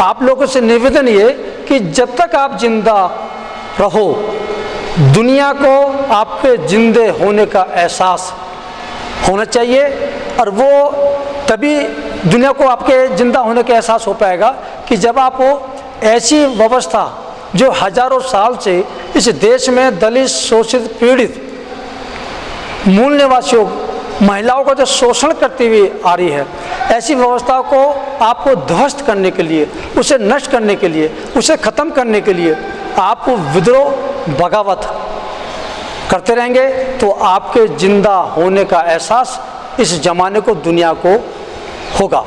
आप लोगों से निवेदन ये कि जब तक आप जिंदा रहो, दुनिया को आपके जिंदे होने का एहसास होना चाहिए, और वो तभी दुनिया को आपके जिंदा होने का एहसास हो पाएगा कि जब आप ऐसी व्यवस्था जो हजारों साल से इस देश में दलित, शोषित, पीड़ित, मूल निवासियों, महिलाओं का जो शोषण करती हुई आ रही है, ऐसी व्यवस्था को आपको ध्वस्त करने के लिए, उसे नष्ट करने के लिए, उसे ख़त्म करने के लिए आप विद्रोह, बगावत करते रहेंगे तो आपके जिंदा होने का एहसास इस जमाने को, दुनिया को होगा।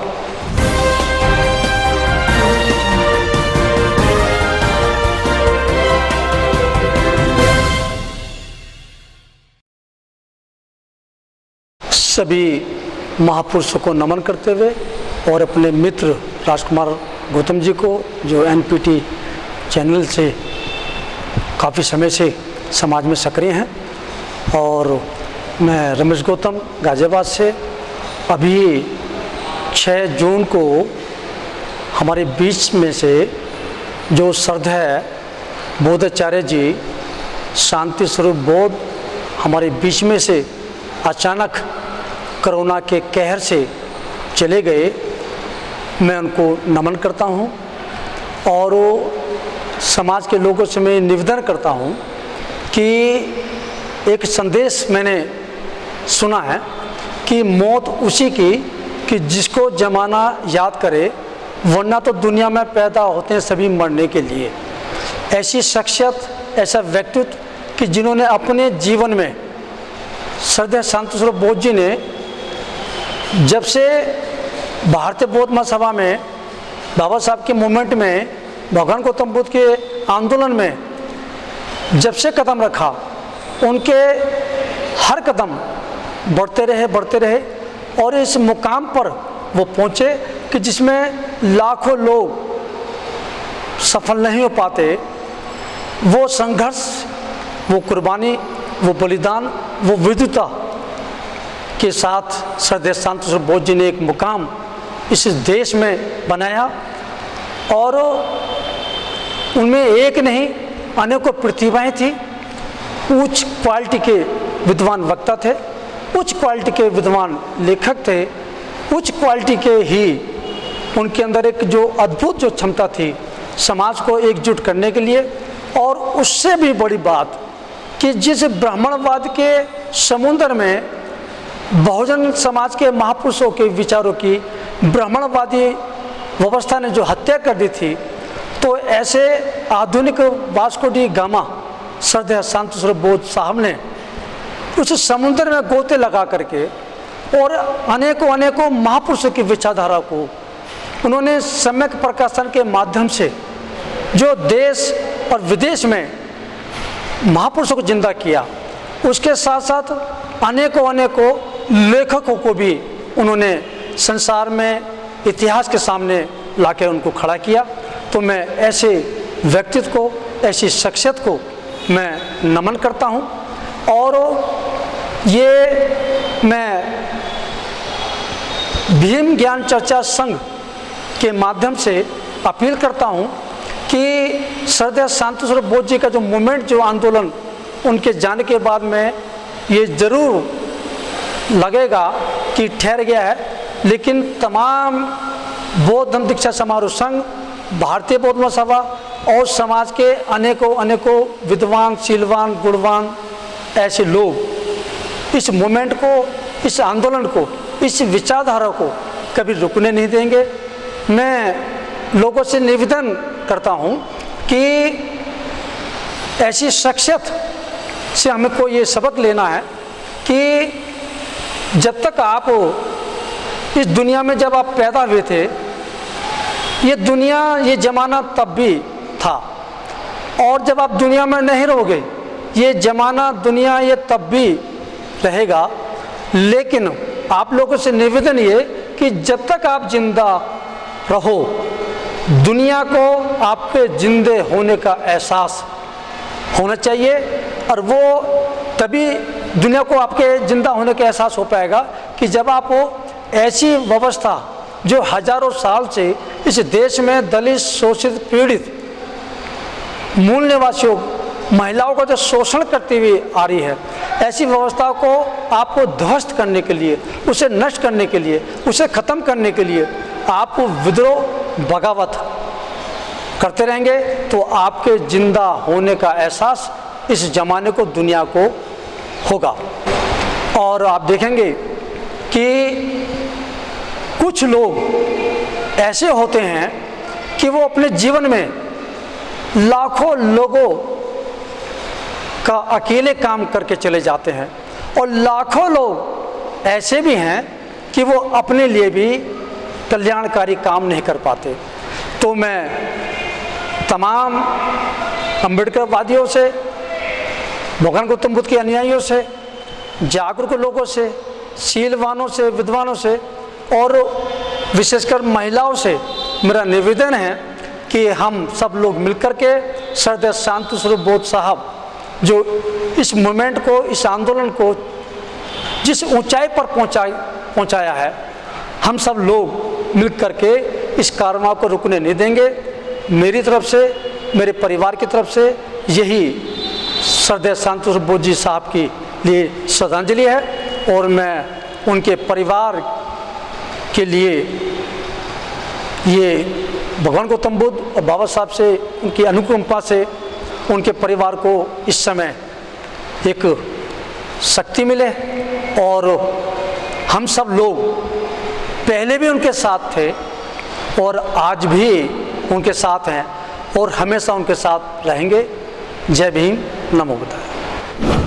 सभी महापुरुषों को नमन करते हुए और अपने मित्र राजकुमार गौतम जी को, जो एनपीटी चैनल से काफ़ी समय से समाज में सक्रिय हैं, और मैं रमेश गौतम गाजियाबाद से। अभी 6 जून को हमारे बीच में से जो श्रद्धेय बोधाचार्य जी, शांति स्वरूप बोध, हमारे बीच में से अचानक कोरोना के कहर से चले गए। मैं उनको नमन करता हूं और समाज के लोगों से मैं निवेदन करता हूं कि एक संदेश मैंने सुना है कि मौत उसी की कि जिसको ज़माना याद करे, वरना तो दुनिया में पैदा होते हैं सभी मरने के लिए। ऐसी शख्सियत, ऐसा व्यक्तित्व कि जिन्होंने अपने जीवन में, श्रद्धेय शांति स्वरूप बोध जी ने जब से भारतीय बौद्ध महासभा में, बाबा साहब के मूवमेंट में, भगवान गौतम बुद्ध के आंदोलन में जब से कदम रखा, उनके हर कदम बढ़ते रहे और इस मुकाम पर वो पहुँचे कि जिसमें लाखों लोग सफल नहीं हो पाते। वो संघर्ष, वो कुर्बानी, वो बलिदान, वो विद्वता के साथ श्रद्धेय शांति स्वरूप बोध जी ने एक मुकाम इस देश में बनाया, और उनमें एक नहीं अनेकों प्रतिभाएं थी। उच्च क्वालिटी के विद्वान वक्ता थे, उच्च क्वालिटी के विद्वान लेखक थे, उच्च क्वालिटी के ही उनके अंदर एक जो अद्भुत जो क्षमता थी समाज को एकजुट करने के लिए। और उससे भी बड़ी बात कि जिस ब्राह्मणवाद के समुद्र में बहुजन समाज के महापुरुषों के विचारों की ब्राह्मणवादी व्यवस्था ने जो हत्या कर दी थी, तो ऐसे आधुनिक वास्को डी गामा श्रद्धेय शांति स्वरूप बोध साहब ने उस समुद्र में गोते लगा करके और अनेकों महापुरुषों की विचारधारा को उन्होंने सम्यक प्रकाशन के माध्यम से जो देश और विदेश में महापुरुषों को जिंदा किया, उसके साथ साथ अनेकों लेखकों को भी उन्होंने संसार में इतिहास के सामने लाकर उनको खड़ा किया। तो मैं ऐसे व्यक्तित्व को, ऐसी शख्सियत को मैं नमन करता हूँ, और ये मैं भीम ज्ञान चर्चा संघ के माध्यम से अपील करता हूँ कि श्रद्धेय शांति स्वरूप बोध जी का जो मूवमेंट, जो आंदोलन उनके जाने के बाद में ये ज़रूर लगेगा कि ठहर गया है, लेकिन तमाम बौद्ध धर्म दीक्षा समारोह संघ, भारतीय बौद्ध महासभा और समाज के अनेकों विद्वान, शीलवान, गुणवान ऐसे लोग इस मूवमेंट को, इस आंदोलन को, इस विचारधारा को कभी रुकने नहीं देंगे। मैं लोगों से निवेदन करता हूँ कि ऐसी शख्सियत से हमको ये सबक लेना है कि जब तक आप इस दुनिया में, जब आप पैदा हुए थे, ये दुनिया, ये ज़माना तब भी था, और जब आप दुनिया में नहीं रहोगे, ये ज़माना, दुनिया ये तब भी रहेगा। लेकिन आप लोगों से निवेदन ये कि जब तक आप जिंदा रहो, दुनिया को आपके जिंदे होने का एहसास होना चाहिए, और वो तभी दुनिया को आपके जिंदा होने का एहसास हो पाएगा कि जब आप ऐसी व्यवस्था जो हजारों साल से इस देश में दलित, शोषित, पीड़ित मूल निवासियों, महिलाओं का जो शोषण करती हुई आ रही है, ऐसी व्यवस्था को आपको ध्वस्त करने के लिए, उसे नष्ट करने के लिए, उसे ख़त्म करने के लिए आपको विद्रोह, बगावत करते रहेंगे तो आपके जिंदा होने का एहसास इस ज़माने को, दुनिया को होगा। और आप देखेंगे कि कुछ लोग ऐसे होते हैं कि वो अपने जीवन में लाखों लोगों का अकेले काम करके चले जाते हैं, और लाखों लोग ऐसे भी हैं कि वो अपने लिए भी कल्याणकारी काम नहीं कर पाते। तो मैं तमाम अम्बेडकरवादियों से, भगवान गौतम बुद्ध के अनुयायियों से, जागरूक लोगों से, शीलवानों से, विद्वानों से और विशेषकर महिलाओं से मेरा निवेदन है कि हम सब लोग मिलकर के सरदार शांति स्वरूप बोध साहब जो इस मूवमेंट को, इस आंदोलन को जिस ऊंचाई पर पहुंचाया है, हम सब लोग मिल करके इस कारवां को रुकने नहीं देंगे। मेरी तरफ से, मेरे परिवार की तरफ से यही सरदार शांति स्वरूप बोध जी साहब की लिए श्रद्धांजलि है, और मैं उनके परिवार के लिए ये भगवान गौतम बुद्ध और बाबा साहब से, उनकी अनुकंपा से उनके परिवार को इस समय एक शक्ति मिले, और हम सब लोग पहले भी उनके साथ थे और आज भी उनके साथ हैं और हमेशा उनके साथ रहेंगे। जय भीम, नमो बुद्धाय।